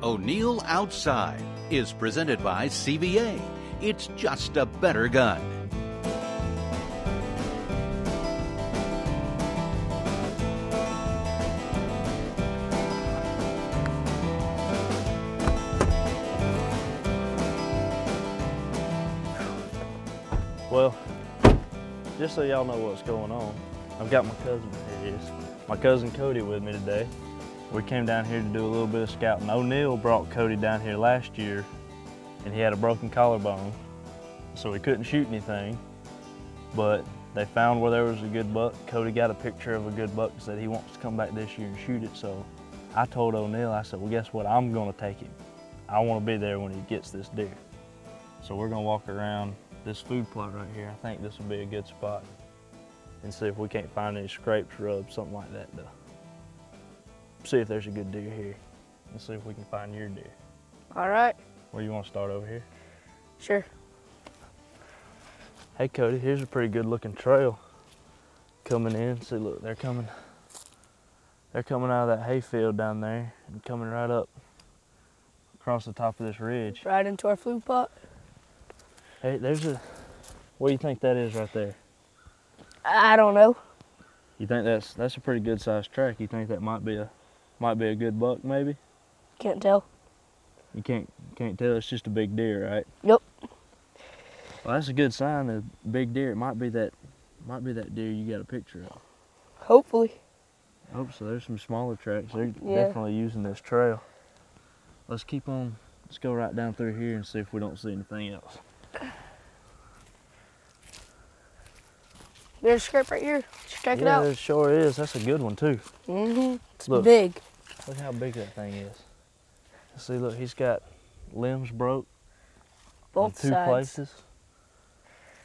O'Neill Outside is presented by CVA. It's just a better gun. Well, just so y'all know what's going on, I've got my cousin, here he is, my cousin Cody with me today. We came down here to do a little bit of scouting. O'Neill brought Cody down here last year and he had a broken collarbone, so he couldn't shoot anything, but they found where there was a good buck. Cody got a picture of a good buck and said he wants to come back this year and shoot it, so I told O'Neill, I said, well, guess what, I'm gonna take him. I wanna be there when he gets this deer. So we're gonna walk around this food plot right here. I think this will be a good spot and see if we can't find any scrapes, rubs, something like that to see if there's a good deer here and see if we can find your deer. All right. Where you want to start, over here? Sure. Hey Cody, here's a pretty good looking trail coming in. See, look, they're coming out of that hayfield down there and coming right up across the top of this ridge. Right into our food plot. Hey, what do you think that is right there? I don't know. You think that's a pretty good sized track? You think that might be a good buck, maybe? Can't tell. You can't tell. It's just a big deer, right? Yep. Well, that's a good sign. A big deer. It might be that deer you got a picture of. Hopefully. I hope so. There's some smaller tracks. They're definitely using this trail. Let's keep on. Let's go right down through here and see if we don't see anything else. There's a scrape right here. Check it out. Yeah, there sure is. That's a good one too. Mm-hmm. It's look, big. Look how big that thing is. See, look, he's got limbs broke. Both in two sides. places.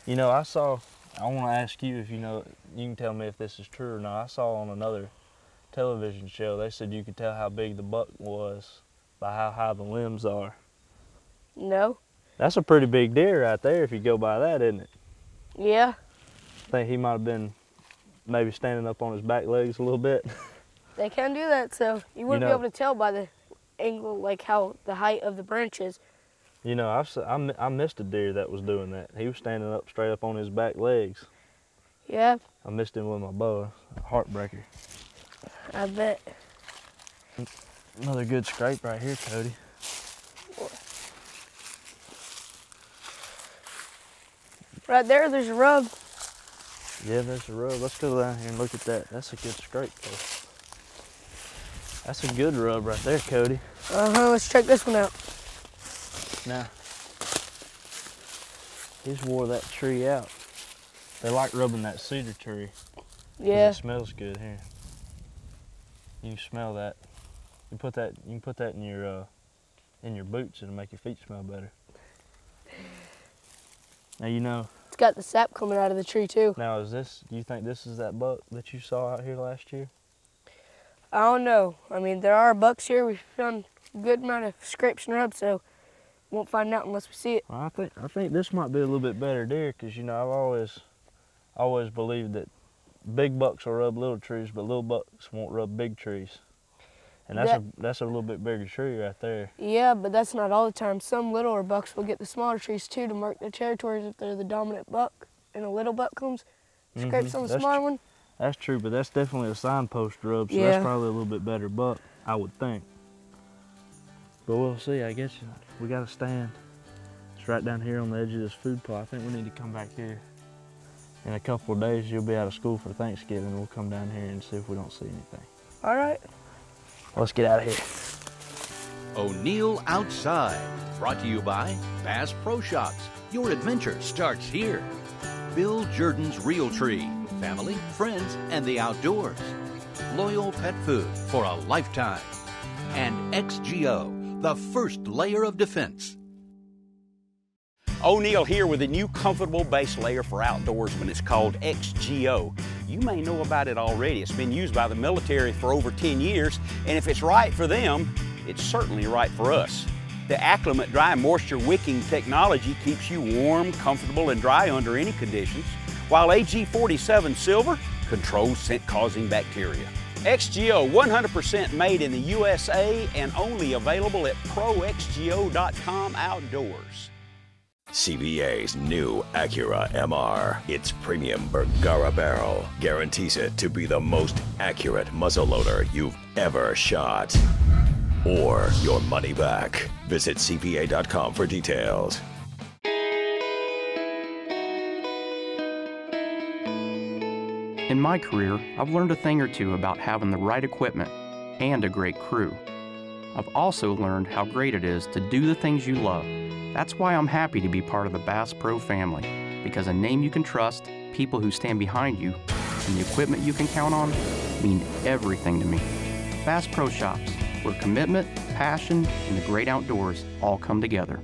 You know, I want to ask you if you know, you can tell me if this is true or not. I saw on another television show, they said you could tell how big the buck was by how high the limbs are. No. That's a pretty big deer right there if you go by that, isn't it? Yeah. I think he might have been maybe standing up on his back legs a little bit. They can do that, so you wouldn't be able to tell by the angle, like how the height of the branches. You know, I missed a deer that was doing that. He was standing up straight up on his back legs. Yeah. I missed him with my bow. Heartbreaker. I bet. Another good scrape right here, Cody. Right there's a rub. Yeah, there's a rub. Let's go down here and look at that. That's a good scrape, though. That's a good rub right there, Cody. Uh-huh, let's check this one out. Now, he's wore that tree out. They like rubbing that cedar tree. Yeah. It smells good here. You can smell that. You can put that in your boots and it'll make your feet smell better. Now you know. It's got the sap coming out of the tree too. Now do you think this is that buck that you saw out here last year? I don't know. I mean, there are bucks here. We found a good amount of scrapes and rubs, so won't find out unless we see it. Well, I think this might be a little bit better deer, because you know I've always believed that big bucks will rub little trees, but little bucks won't rub big trees. And that's a little bit bigger tree right there. Yeah, but that's not all the time. Some littler bucks will get the smaller trees too to mark their territories if they're the dominant buck, and a little buck comes, scrapes on the smaller one. That's true, but that's definitely a signpost rub, so that's probably a little bit better buck, I would think. But we'll see, I guess we got to stand. It's right down here on the edge of this food plot. I think we need to come back here. In a couple of days, you'll be out of school for Thanksgiving. We'll come down here and see if we don't see anything. All right. Let's get out of here. O'Neill Outside, brought to you by Bass Pro Shops. Your adventure starts here. Bill Jordan's Realtree, family, friends, and the outdoors. Loyal pet food for a lifetime. And XGO, the first layer of defense. O'Neill here with a new comfortable base layer for outdoorsmen. It's called XGO. You may know about it already. It's been used by the military for over 10 years, and if it's right for them, it's certainly right for us. The Acclimate Dry Moisture Wicking technology keeps you warm, comfortable, and dry under any conditions, while AG47 Silver controls scent-causing bacteria. XGO, 100% made in the USA and only available at proxgo.com outdoors. CVA's new Acura MR. Its premium Bergara barrel guarantees it to be the most accurate muzzleloader you've ever shot. Or your money back. Visit CVA.com for details. In my career, I've learned a thing or two about having the right equipment and a great crew. I've also learned how great it is to do the things you love. That's why I'm happy to be part of the Bass Pro family, because a name you can trust, people who stand behind you, and the equipment you can count on mean everything to me. Bass Pro Shops, where commitment, passion, and the great outdoors all come together.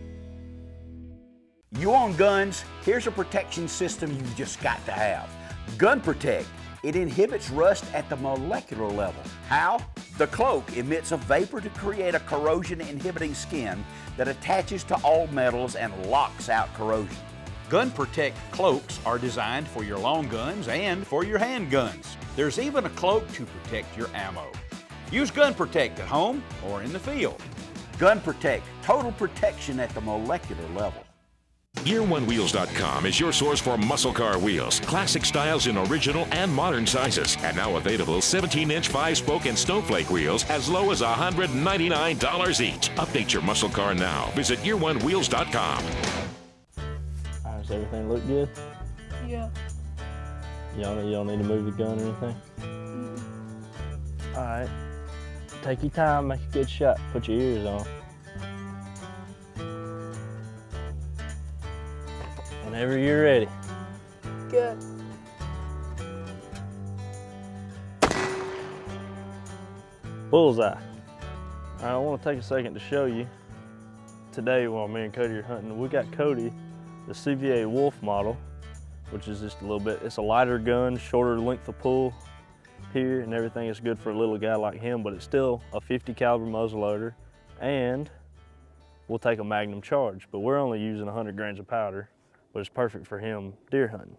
You own guns, here's a protection system you've just got to have. Gun Protect. It inhibits rust at the molecular level. How? The cloak emits a vapor to create a corrosion-inhibiting skin that attaches to all metals and locks out corrosion. Gun Protect cloaks are designed for your long guns and for your handguns. There's even a cloak to protect your ammo. Use Gun Protect at home or in the field. Gun Protect, total protection at the molecular level. Year1Wheels.com is your source for muscle car wheels. Classic styles in original and modern sizes. And now available 17-inch 5-spoke and snowflake wheels as low as $199 each. Update your muscle car now. Visit Year1Wheels.com. Does everything look good? Yeah. You don't need to move the gun or anything? All right. Take your time, make a good shot. Put your ears on. Whenever you're ready. Good. Bullseye. All right, I want to take a second to show you. Today, while me and Cody are hunting, we got Cody the CVA Wolf model, which is just a little bit, it's a lighter gun, shorter length of pull here, and everything is good for a little guy like him, but it's still a 50 caliber muzzleloader, and we'll take a Magnum charge, but we're only using 100 grains of powder, but it's perfect for him deer hunting.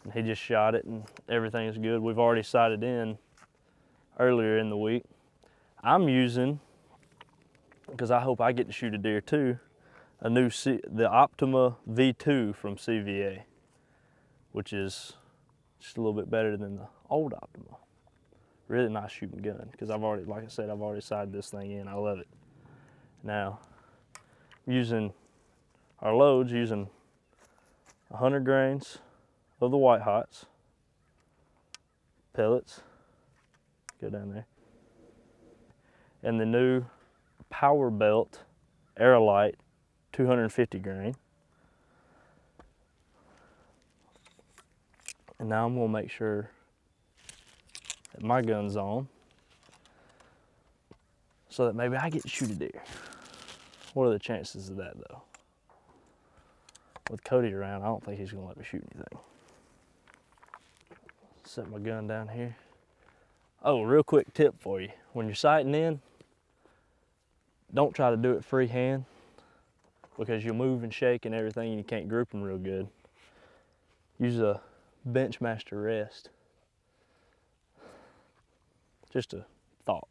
And he just shot it and everything is good. We've already sighted in earlier in the week. I'm using, because I hope I get to shoot a deer too, the Optima V2 from CVA, which is just a little bit better than the old Optima. Really nice shooting gun, because I've already, like I said, I've already sighted this thing in. I love it. Now, using our loads, using 100 grains of the White Hots, pellets, go down there, and the new Power Belt Aerolite 250 grain. And now I'm gonna make sure that my gun's on so that maybe I get to shoot a deer. What are the chances of that though? With Cody around, I don't think he's gonna let me shoot anything. Set my gun down here. Oh, real quick tip for you. When you're sighting in, don't try to do it freehand, because you'll move and shake and everything and you can't group them real good. Use a Benchmaster rest. Just a thought.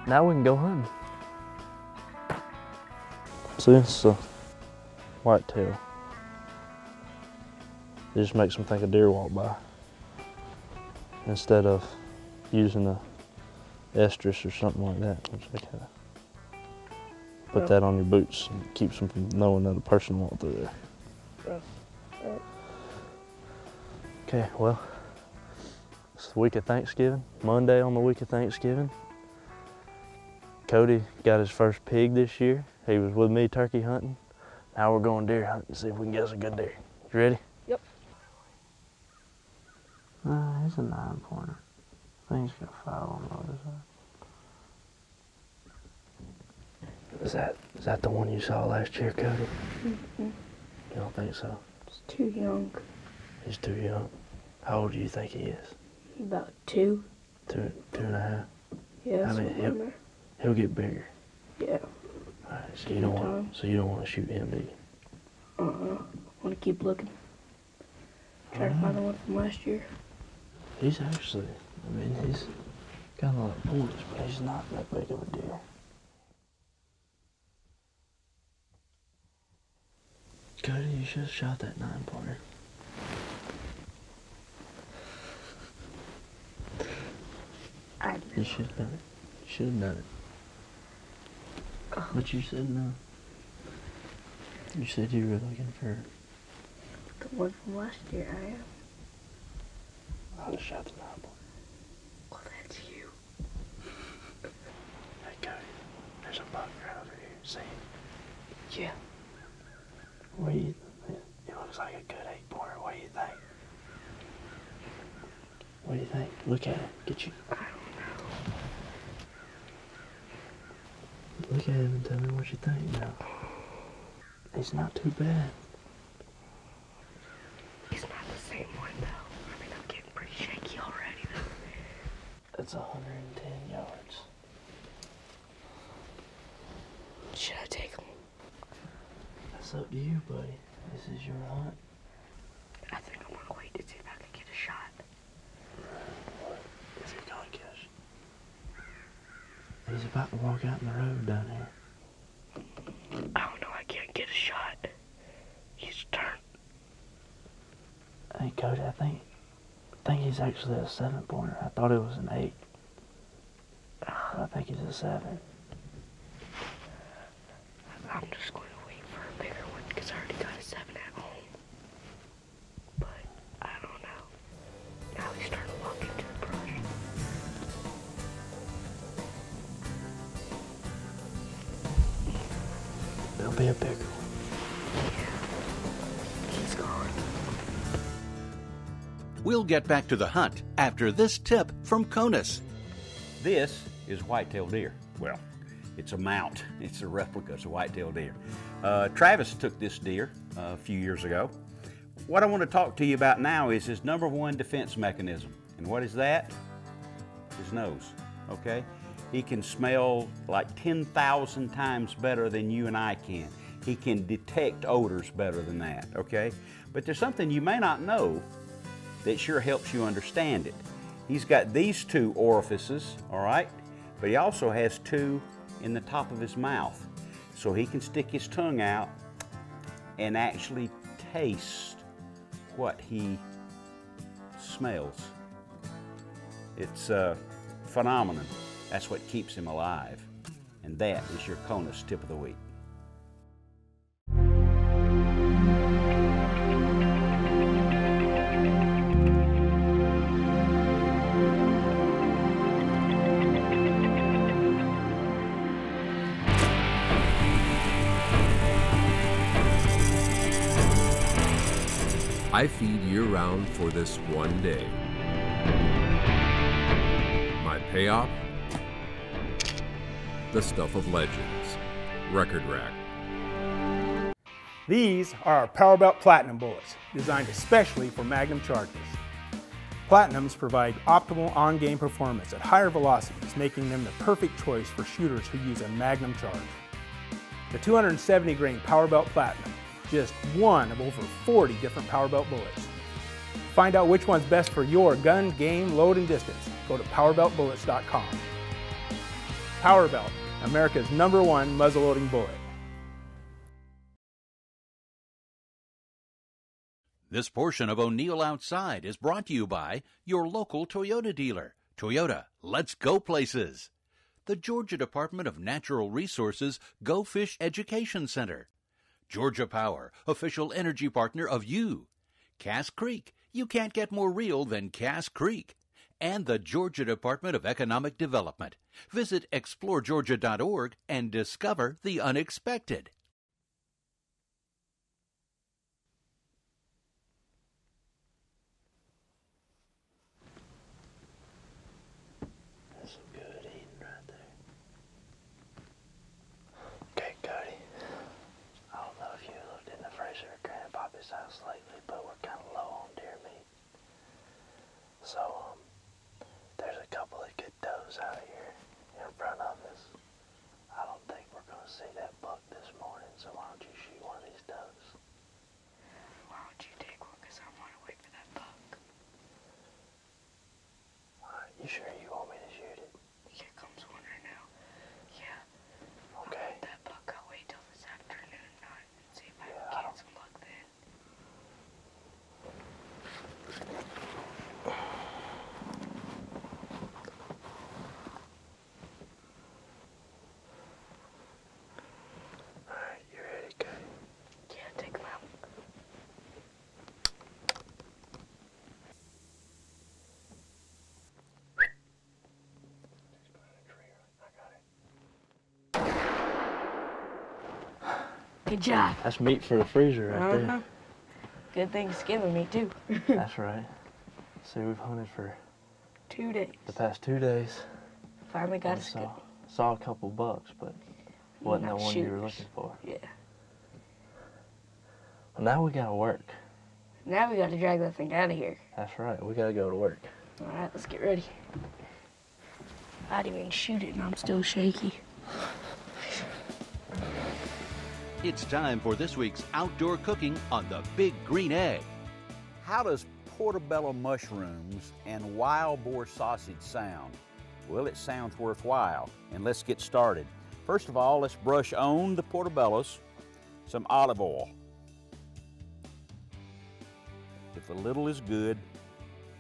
Now we can go hunting. See, it's a whitetail. It just makes them think a deer walked by, instead of using a estrus or something like that, which they kind of put that on your boots and it keeps them from knowing that a person walked through there. Okay, well, it's the week of Thanksgiving, Monday on the week of Thanksgiving. Cody got his first pig this year. He was with me turkey hunting. Now we're going deer hunting to see if we can get us a good deer. You ready? Yep. He's a 9-pointer. I think he's got 5 on the other side. Is that the one you saw last year, Cody? Mm-hmm. You don't think so? He's too young. He's too young. How old do you think he is? About 2. Two and a half. Yeah, I mean, he'll get bigger. Yeah. Alright, so you don't want to shoot him, do you? I want to keep looking. Try to find the one from last year. He's actually, I mean, he's got a lot of points, but he's not that big of a deal. Cody, you should have shot that 9-pointer. You should have done it. You should have done it. But you said no. You said you were looking for the one from last year. I am. I'd have shot the 9-pointer. Well, that's you. Hey, Cody, there's a buck right over here. See him? Yeah. What do you think? It looks like a good 8-pointer. What do you think? What do you think? Look at it. Get you. I don't know. Look at him and tell me what you think now. He's not too bad. He's not the same one, though. I mean, I'm getting pretty shaky already, though. That's 110 yards. Should I take him? That's up to you, buddy. This is your hunt. I think I'm gonna wait to see if I can get a shot. What is he gonna get? He's about to walk out in the road down here. I don't know. I can't get a shot. He's turned. Hey, Cody, I think he's actually a 7-pointer. I thought it was an 8. I think he's a 7. I'm just going to wait for a bigger one because I already got a 7 at home. But I don't know. Now he's starting to walk into the brush. It'll be a bigger one. Yeah. He's gone. We'll get back to the hunt after this tip from Conus. This is whitetail deer. Well, it's a mount. It's a replica. It's a whitetail deer. Travis took this deer a few years ago. What I want to talk to you about now is his #1 defense mechanism. And what is that? His nose, okay? He can smell like 10,000 times better than you and I can. He can detect odors better than that, okay? But there's something you may not know that sure helps you understand it. He's got these 2 orifices, all right? But he also has 2 in the top of his mouth. So he can stick his tongue out and actually taste what he smells. It's a phenomenon. That's what keeps him alive. And that is your Conus tip of the week. I feed year-round for this one day. My payoff? The stuff of legends. Record Rack. These are our Powerbelt Platinum bullets, designed especially for Magnum charges. Platinums provide optimal on-game performance at higher velocities, making them the perfect choice for shooters who use a Magnum charge. The 270 grain Powerbelt Platinum, just one of over 40 different Powerbelt bullets. Find out which one's best for your gun, game, load, and distance. Go to PowerbeltBullets.com. Powerbelt, America's #1 muzzleloading bullet. This portion of O'Neill Outside is brought to you by your local Toyota dealer. Toyota, let's go places. The Georgia Department of Natural Resources Go Fish Education Center. Georgia Power, official energy partner of you. Cass Creek, you can't get more real than Cass Creek. And the Georgia Department of Economic Development. Visit exploregeorgia.org and discover the unexpected. That's some good eating right there. Okay, Cody. I don't know if you looked in the freezer at Grandpappy's house lately, but we're kind of low on deer meat. So, there's a couple of good does out here. Good job. That's meat for the freezer right there. Good thing skimming meat too. That's right. See, we've hunted for 2 days. the past 2 days. Finally got a skin. Saw a couple bucks, but wasn't the Not one you were shooters. looking for. Yeah. Well, now we gotta work. Now we got to drag that thing out of here. That's right. We gotta go to work. All right, let's get ready. I didn't even shoot it and I'm still shaky. It's time for this week's outdoor cooking on the Big Green Egg. How does portobello mushrooms and wild boar sausage sound? Well, it sounds worthwhile, and let's get started. First of all, let's brush on the portobellos some olive oil. If a little is good,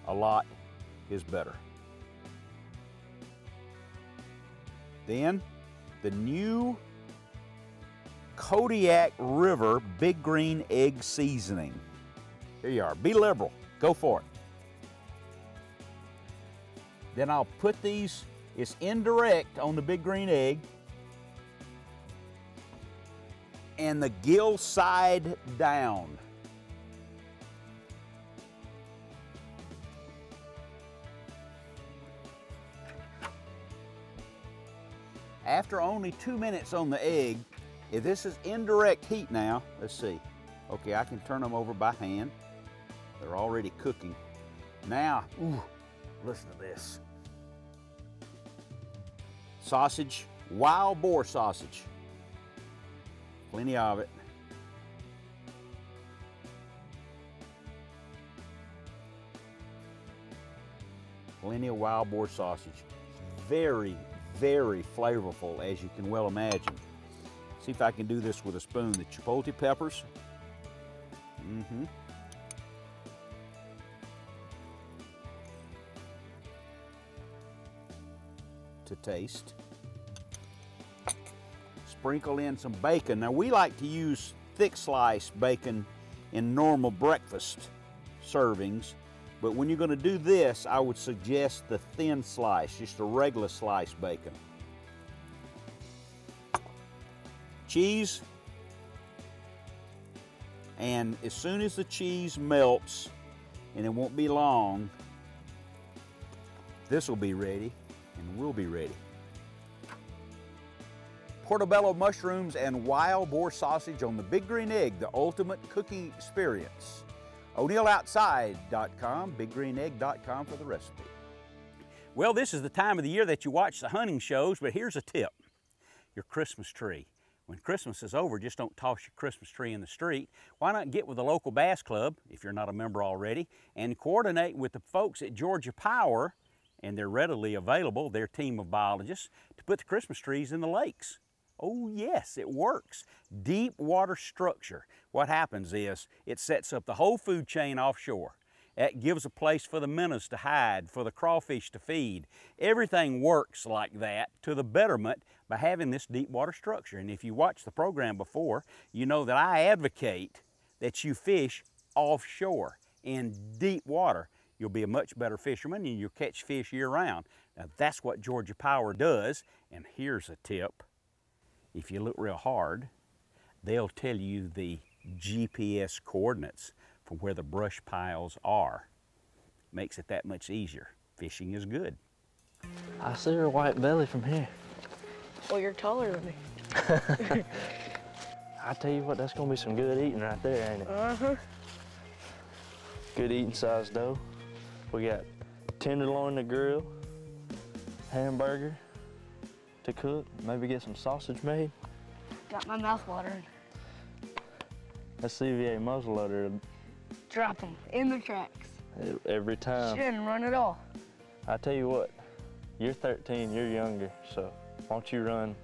a lot is better. Then, the new Kodiak River Big Green Egg Seasoning. Here you are. Be liberal. Go for it. Then I'll put these, it's indirect on the Big Green Egg, and the gill side down. After only 2 minutes on the egg, if this is indirect heat now, let's see. Okay, I can turn them over by hand. They're already cooking. Now, ooh, listen to this. Sausage, wild boar sausage. Plenty of it. Plenty of wild boar sausage. Very, very flavorful, as you can well imagine. See if I can do this with a spoon. The chipotle peppers. To taste. Sprinkle in some bacon. Now we like to use thick sliced bacon in normal breakfast servings, but when you're going to do this, I would suggest the thin slice, just a regular sliced bacon. Cheese, and as soon as the cheese melts, and it won't be long, this will be ready, and we'll be ready. Portobello mushrooms and wild boar sausage on the Big Green Egg, the ultimate cooking experience. O'NeillOutside.com, BigGreenEgg.com for the recipe. Well, this is the time of the year that you watch the hunting shows, but here's a tip. Your Christmas tree. When Christmas is over, just don't toss your Christmas tree in the street. Why not get with the local bass club, if you're not a member already, and coordinate with the folks at Georgia Power, and they're readily available, their team of biologists, to put the Christmas trees in the lakes. Oh yes, it works. Deep water structure. What happens is it sets up the whole food chain offshore. It gives a place for the minnows to hide, for the crawfish to feed. Everything works like that to the betterment by having this deep water structure. And if you watched the program before, you know that I advocate that you fish offshore in deep water. You'll be a much better fisherman and you'll catch fish year round. Now that's what Georgia Power does. And here's a tip. If you look real hard, they'll tell you the GPS coordinates from where the brush piles are. Makes it that much easier. Fishing is good. I see her white belly from here. Well, you're taller than me. I tell you what, that's gonna be some good eating right there, ain't it? Good eating size dough. We got tenderloin to grill, hamburger to cook, maybe get some sausage made. Got my mouth watering. That CVA muzzleloader, Drop them in the tracks. every time. Shouldn't run at all. I tell you what, you're 13, you're younger, so why don't you run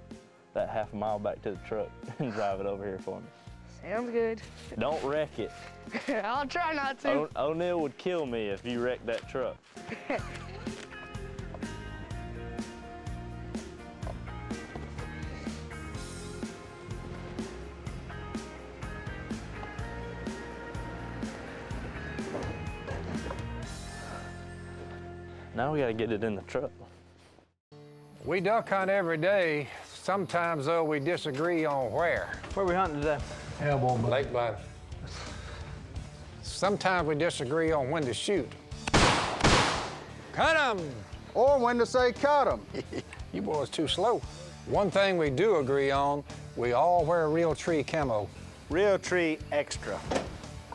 that half a mile back to the truck and drive it over here for me. Sounds good. Don't wreck it. I'll try not to. O'Neill would kill me if you wrecked that truck. Now we gotta get it in the truck. We duck hunt every day. Sometimes, though, we disagree on where. Where are we hunting today? elbow. Lake bite. Sometimes we disagree on when to shoot. Cut 'em! Or when to say cut 'em. You boys too slow. One thing we do agree on, we all wear Realtree camo. Realtree Extra.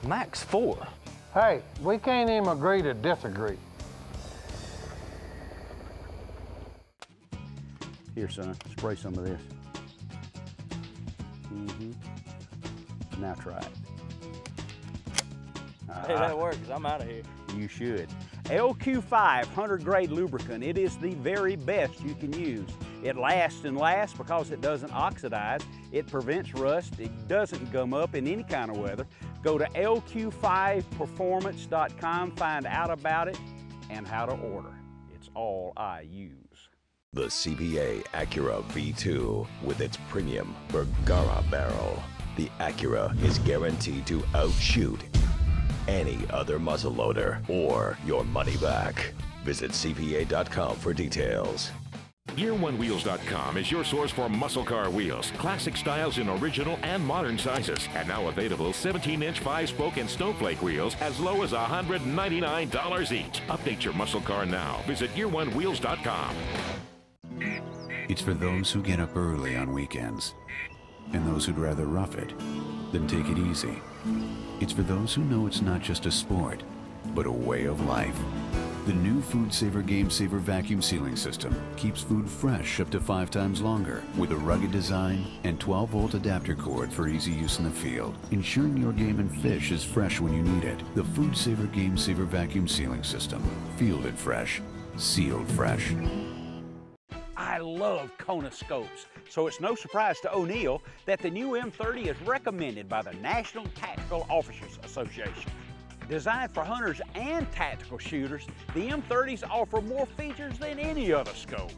Max 4. Hey, we can't even agree to disagree. Here, son, spray some of this. Now try it. Hey, that works. I'm out of here. You should. LQ5 hunter-grade lubricant. It is the very best you can use. It lasts and lasts because it doesn't oxidize. It prevents rust. It doesn't gum up in any kind of weather. Go to lq5performance.com, find out about it and how to order. It's all I use. The CBA Acura V2 with its premium Bergara barrel. The Acura is guaranteed to outshoot any other muzzleloader or your money back. Visit CPA.com for details. Gear1Wheels.com is your source for muscle car wheels, classic styles in original and modern sizes, and now available 17-inch 5-spoke and snowflake wheels as low as $199 each. Update your muscle car now. Visit Gear1Wheels.com. It's for those who get up early on weekends, and those who'd rather rough it than take it easy. It's for those who know it's not just a sport, but a way of life. The new Food Saver Game Saver vacuum sealing system keeps food fresh up to 5 times longer with a rugged design and 12-volt adapter cord for easy use in the field, ensuring your game and fish is fresh when you need it. The Food Saver Game Saver vacuum sealing system. Fielded fresh, sealed fresh. I love Kona scopes, so it's no surprise to O'Neill that the new M30 is recommended by the National Tactical Officers Association. Designed for hunters and tactical shooters, the M30s offer more features than any other scope,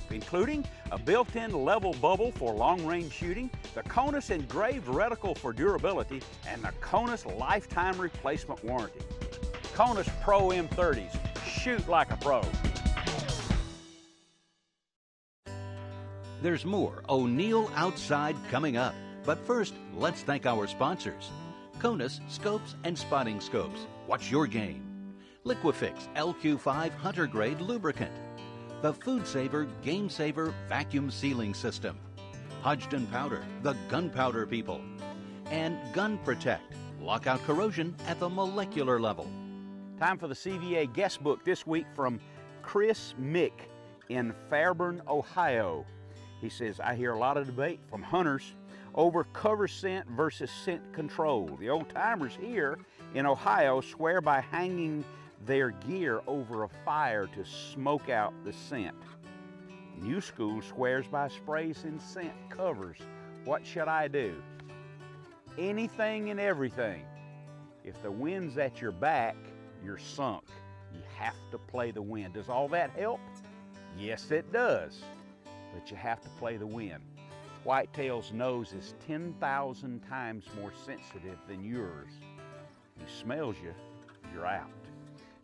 including a built-in level bubble for long-range shooting, the Konus engraved reticle for durability, and the Konus lifetime replacement warranty. Konus Pro M30s, shoot like a pro. There's more O'Neill Outside coming up. But first, let's thank our sponsors. Konus Scopes and Spotting Scopes. What's your game? Liquifix LQ5 Hunter Grade Lubricant. The Food Saver Game Saver Vacuum Sealing System. Hodgdon Powder, the gunpowder people. And Gun Protect. Lock out corrosion at the molecular level. Time for the CVA guest book this week from Chris Mick in Fairburn, Ohio. He says, I hear a lot of debate from hunters over cover scent versus scent control. The old timers here in Ohio swear by hanging their gear over a fire to smoke out the scent. New school swears by sprays and scent covers. What should I do? Anything and everything. If the wind's at your back, you're sunk. You have to play the wind. Does all that help? Yes, it does. But you have to play the wind. Whitetail's nose is 10,000 times more sensitive than yours. If he smells you, you're out.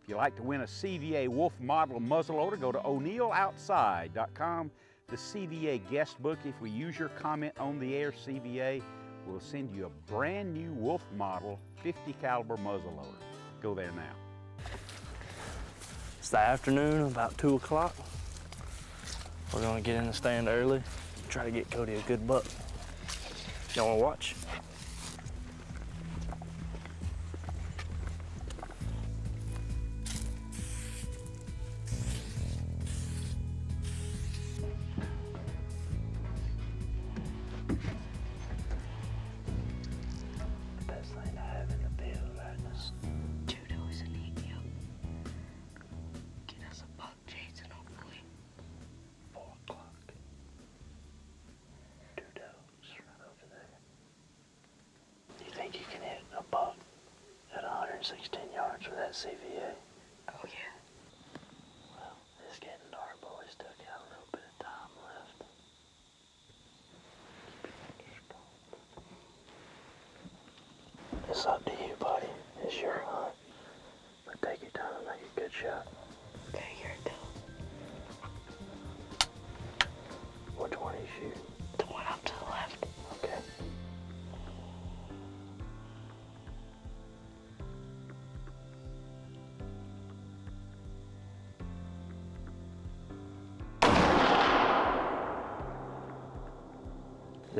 If you'd like to win a CVA Wolf model muzzleloader, go to o'neilloutside.com. The CVA guest book. If we use your comment on the air, CVA will send you a brand new Wolf model 50 caliber muzzleloader. Go there now. It's the afternoon, about 2 o'clock. We're gonna get in the stand early, try to get Cody a good buck. Y'all wanna watch? The best thing to have in the field right now. Judo's an idiot. Get us a buck, Jason, hopefully. 4 o'clock. 2 does right over there. You think you can hit a buck at 116 yards with that CVA? Oh, yeah. Well, it's getting dark, but we still got a little bit of time left. It's up to you, buddy. It's your hunt. But take your time and make a good shot. Okay, here it goes. Which one are you shooting? The one up to the left. Okay.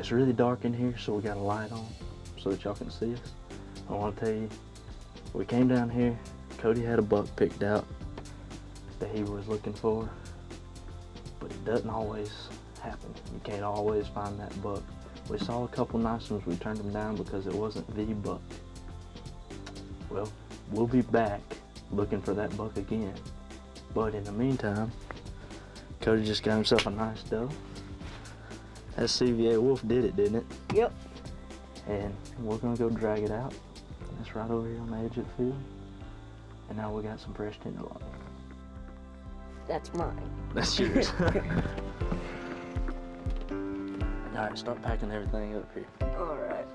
it's really dark in here, so we got a light on so that y'all can see us. I want to tell you, we came down here, Cody had a buck picked out that he was looking for, but it doesn't always happen. You can't always find that buck. We saw a couple nice ones, we turned them down because it wasn't the buck. Well, we'll be back looking for that buck again. But in the meantime, Cody just got himself a nice doe. That CVA wolf did it, didn't it? Yep. And we're gonna go drag it out. It's right over here on the edge of the field. And now we got some fresh tenderloin. That's mine. That's yours. All right, start packing everything up here. All right.